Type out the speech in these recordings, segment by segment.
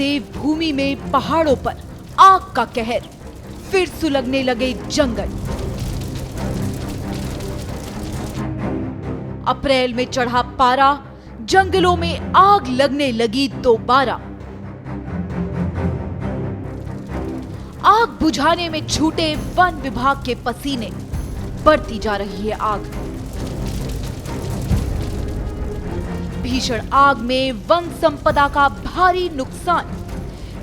देवभूमि में पहाड़ों पर आग का कहर, फिर सुलगने लगे जंगल। अप्रैल में चढ़ा पारा, जंगलों में आग लगने लगी दोबारा। आग बुझाने में छूटे वन विभाग के पसीने, बढ़ती जा रही है आग। भीषण आग में वन संपदा का भारी नुकसान,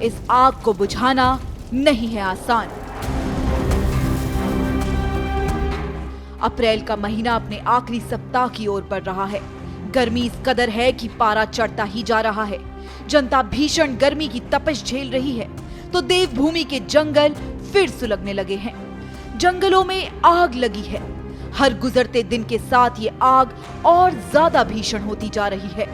इस आग को बुझाना नहीं है आसान। अप्रैल का महीना अपने आखिरी सप्ताह की ओर बढ़ रहा है। गर्मी इस कदर है कि पारा चढ़ता ही जा रहा है। जनता भीषण गर्मी की तपिश झेल रही है, तो देवभूमि के जंगल फिर सुलगने लगे हैं। जंगलों में आग लगी है। हर गुजरते दिन के साथ ये आग और ज्यादा भीषण होती जा रही है।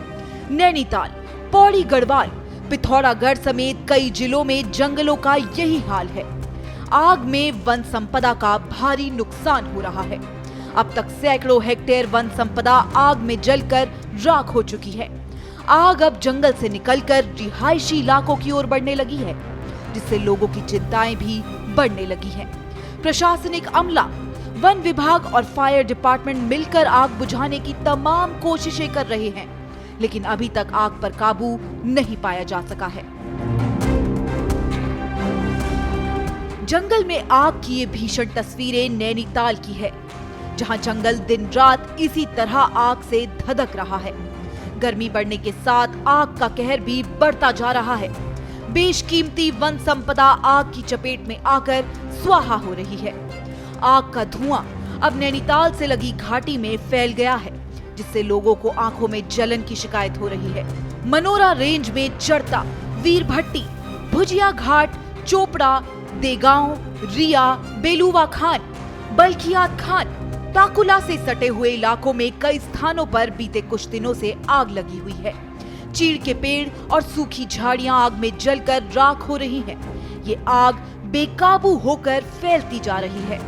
नैनीताल, पौड़ी गढ़वाल, पिथौरागढ़ समेत कई जिलों में जंगलों का यही हाल है। आग में वन संपदा का भारी नुकसान हो रहा है। अब तक सैकड़ों हेक्टेयर वन संपदा आग में जलकर राख हो चुकी है। आग अब जंगल से निकलकर रिहायशी इलाकों की ओर बढ़ने लगी है, जिससे लोगों की चिंताएं भी बढ़ने लगी हैं। प्रशासनिक अमला, वन विभाग और फायर डिपार्टमेंट मिलकर आग बुझाने की तमाम कोशिशें कर रहे हैं, लेकिन अभी तक आग पर काबू नहीं पाया जा सका है। जंगल में आग की ये भीषण तस्वीरें नैनीताल की है, जहां जंगल दिन रात इसी तरह आग से धधक रहा है। गर्मी बढ़ने के साथ आग का कहर भी बढ़ता जा रहा है। बेशकीमती वन संपदा आग की चपेट में आकर स्वाहा हो रही है। आग का धुआं अब नैनीताल से लगी घाटी में फैल गया है, जिससे लोगों को आंखों में जलन की शिकायत हो रही है। मनोरा रेंज में चढ़ता, वीरभट्टी, भुजिया घाट, चोपड़ा, देगांव, रिया, बेलुवा खान, बल्खियात खान, टाकुला से सटे हुए इलाकों में कई स्थानों पर बीते कुछ दिनों से आग लगी हुई है। चीड़ के पेड़ और सूखी झाड़ियां आग में जलकर राख हो रही हैं। ये आग बेकाबू होकर फैलती जा रही है।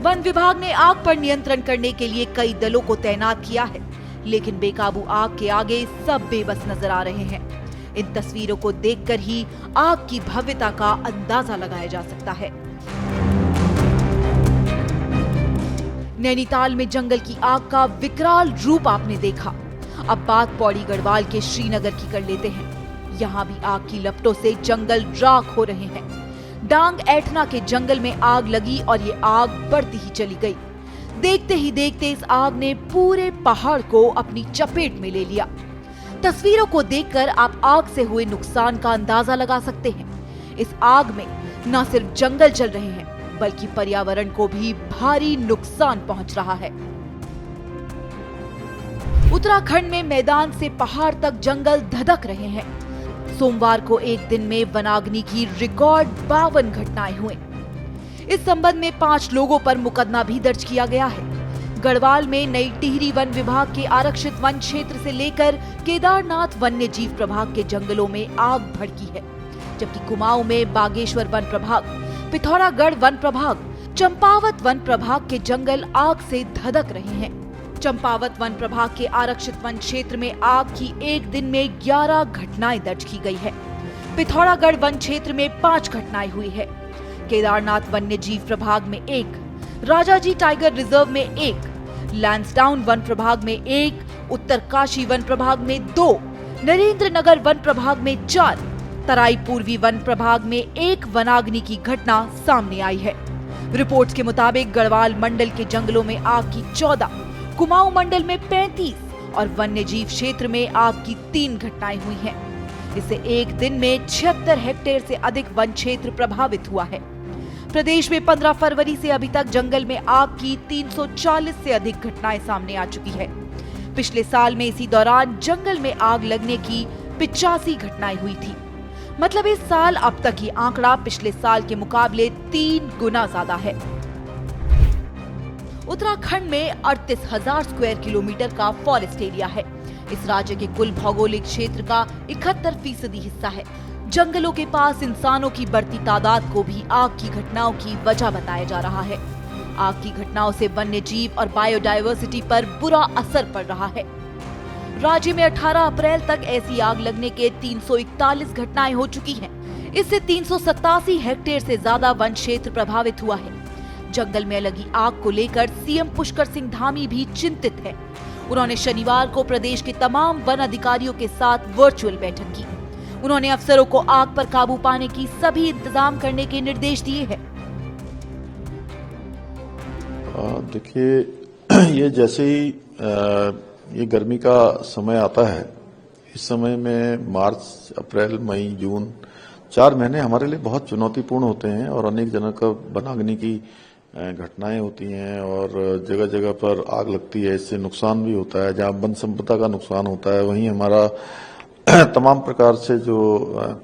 वन विभाग ने आग पर नियंत्रण करने के लिए कई दलों को तैनात किया है, लेकिन बेकाबू आग के आगे सब बेबस नजर आ रहे हैं। इन तस्वीरों को देखकर ही आग की भव्यता का अंदाजा लगाया जा सकता है। नैनीताल में जंगल की आग का विकराल रूप आपने देखा। अब बात पौड़ी गढ़वाल के श्रीनगर की कर लेते हैं। यहाँ भी आग की लपटों से जंगल राख हो रहे हैं। डांग ऐठना के जंगल में आग लगी और ये आग बढ़ती ही चली गई। देखते ही देखते इस आग ने पूरे पहाड़ को अपनी चपेट में ले लिया। तस्वीरों को देखकर आप आग से हुए नुकसान का अंदाजा लगा सकते हैं। इस आग में न सिर्फ जंगल जल रहे हैं, बल्कि पर्यावरण को भी भारी नुकसान पहुंच रहा है। उत्तराखंड में मैदान से पहाड़ तक जंगल धधक रहे हैं। सोमवार को एक दिन में वनाग्नि की रिकॉर्ड 52 घटनाएं हुई। इस संबंध में 5 लोगों पर मुकदमा भी दर्ज किया गया है। गढ़वाल में नई टिहरी वन विभाग के आरक्षित वन क्षेत्र से लेकर केदारनाथ वन्य जीव प्रभाग के जंगलों में आग भड़की है, जबकि कुमाऊं में बागेश्वर वन प्रभाग, पिथौरागढ़ वन प्रभाग, चंपावत वन प्रभाग के जंगल आग से धधक रहे हैं। चंपावत वन प्रभाग के आरक्षित वन क्षेत्र में आग की एक दिन में 11 घटनाएं दर्ज की गई है। पिथौरागढ़ वन क्षेत्र में 5 घटनाएं हुई है। केदारनाथ वन्य जीव प्रभाग में 1, राजाजी टाइगर रिजर्व में 1, लैंसडाउन वन प्रभाग में 1, उत्तरकाशी वन प्रभाग में 2, नरेंद्र नगर वन प्रभाग में 4, तराई पूर्वी वन प्रभाग में 1 वनाग्नि की घटना सामने आई है। रिपोर्ट्स के मुताबिक गढ़वाल मंडल के जंगलों में आग की 14, कुमाऊं मंडल में 35 और वन्य जीव क्षेत्र में आग की 3 घटनाएं हुई हैं। इससे एक दिन में 76 हेक्टेयर से अधिक वन क्षेत्र प्रभावित हुआ है। प्रदेश में 15 फरवरी से अभी तक जंगल में आग की 340 से अधिक घटनाएं सामने आ चुकी है। पिछले साल में इसी दौरान जंगल में आग लगने की 85 घटनाएं हुई थी। मतलब इस साल अब तक ये आंकड़ा पिछले साल के मुकाबले 3 गुना ज्यादा है। उत्तराखंड में 38,000 स्क्वायर किलोमीटर का फॉरेस्ट एरिया है। इस राज्य के कुल भौगोलिक क्षेत्र का 71% हिस्सा है। जंगलों के पास इंसानों की बढ़ती तादाद को भी आग की घटनाओं की वजह बताया जा रहा है। आग की घटनाओं से वन्य जीव और बायोडायवर्सिटी पर बुरा असर पड़ रहा है। राज्य में 18 अप्रैल तक ऐसी आग लगने के 341 घटनाएं हो चुकी हैं। इससे 387 हेक्टेयर से ज्यादा वन क्षेत्र प्रभावित हुआ है। जंगल में लगी आग को लेकर सीएम पुष्कर सिंह धामी भी चिंतित है। उन्होंने शनिवार को प्रदेश के तमाम वन अधिकारियों के साथ वर्चुअल बैठक की। उन्होंने अफसरों को आग पर काबू पाने की सभी इंतजाम करने के निर्देश दिए हैं। देखिए, ये जैसे ही ये गर्मी का समय आता है, इस समय में मार्च, अप्रैल, मई, जून 4 महीने हमारे लिए बहुत चुनौतीपूर्ण होते हैं और अनेक जगह का वनाग्नि की घटनाएं होती हैं और जगह जगह पर आग लगती है। इससे नुकसान भी होता है। जहां वन संपदा का नुकसान होता है, वहीं हमारा तमाम प्रकार से जो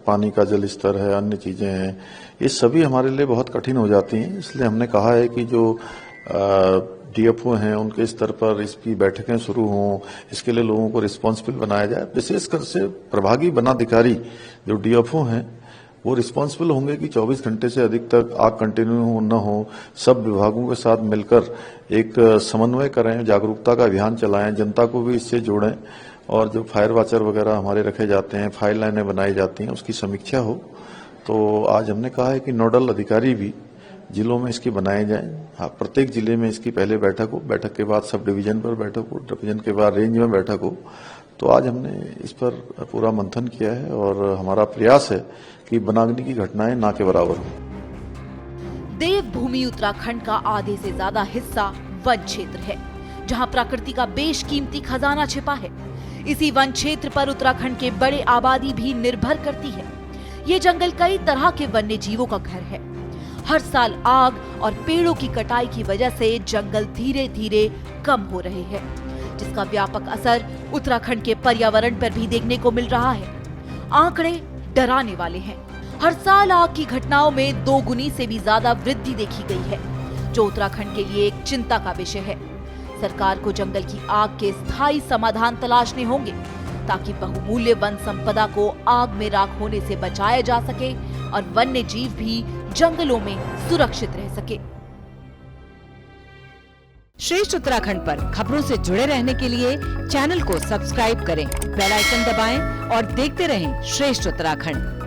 पानी का जल स्तर है, अन्य चीजें हैं, ये सभी हमारे लिए बहुत कठिन हो जाती हैं। इसलिए हमने कहा है कि जो डीएफओ हैं, उनके स्तर पर इसकी बैठकें शुरू हों। इसके लिए लोगों को रिस्पॉन्सिबल बनाया जाए। विशेषकर से प्रभागी वनाधिकारी जो डीएफओ हैं, वो रिस्पॉन्सिबल होंगे कि 24 घंटे से अधिक तक आग कंटिन्यू हो न हो। सब विभागों के साथ मिलकर एक समन्वय करें, जागरूकता का अभियान चलाएं, जनता को भी इससे जोड़ें और जो फायर वॉचर वगैरह हमारे रखे जाते हैं, फायर लाइनें बनाई जाती हैं, उसकी समीक्षा हो। तो आज हमने कहा है कि नोडल अधिकारी भी जिलों में इसकी बनाए जाएं। हाँ, प्रत्येक जिले में इसकी पहले बैठक हो, बैठक के बाद सब डिवीजन पर बैठक हो, डिवीजन के बाद रेंज में बैठक हो। तो आज हमने इस पर पूरा मंथन किया है और हमारा प्रयास है कि वनाग्नि की घटनाएं ना के बराबर हो। देवभूमि उत्तराखंड का आधे से ज्यादा हिस्सा वन क्षेत्र है, जहां प्रकृति का बेशकीमती खजाना छिपा है। इसी वन क्षेत्र पर उत्तराखंड के बड़े आबादी भी निर्भर करती है। ये जंगल कई तरह के वन्य जीवों का घर है। हर साल आग और पेड़ों की कटाई की वजह से जंगल धीरे धीरे कम हो रहे हैं, जिसका व्यापक असर उत्तराखंड के पर्यावरण पर भी देखने को मिल रहा है। आंकड़े डराने वाले हैं। हर साल आग की घटनाओं में 2 गुनी से भी ज्यादा वृद्धि देखी गई है, जो उत्तराखंड के लिए एक चिंता का विषय है। सरकार को जंगल की आग के स्थायी समाधान तलाशने होंगे, ताकि बहुमूल्य वन संपदा को आग में राख होने से बचाया जा सके और वन्य जीव भी जंगलों में सुरक्षित रह सके। श्रेष्ठ उत्तराखंड पर खबरों से जुड़े रहने के लिए चैनल को सब्सक्राइब करें, बेल आइकन दबाएं और देखते रहें श्रेष्ठ उत्तराखंड।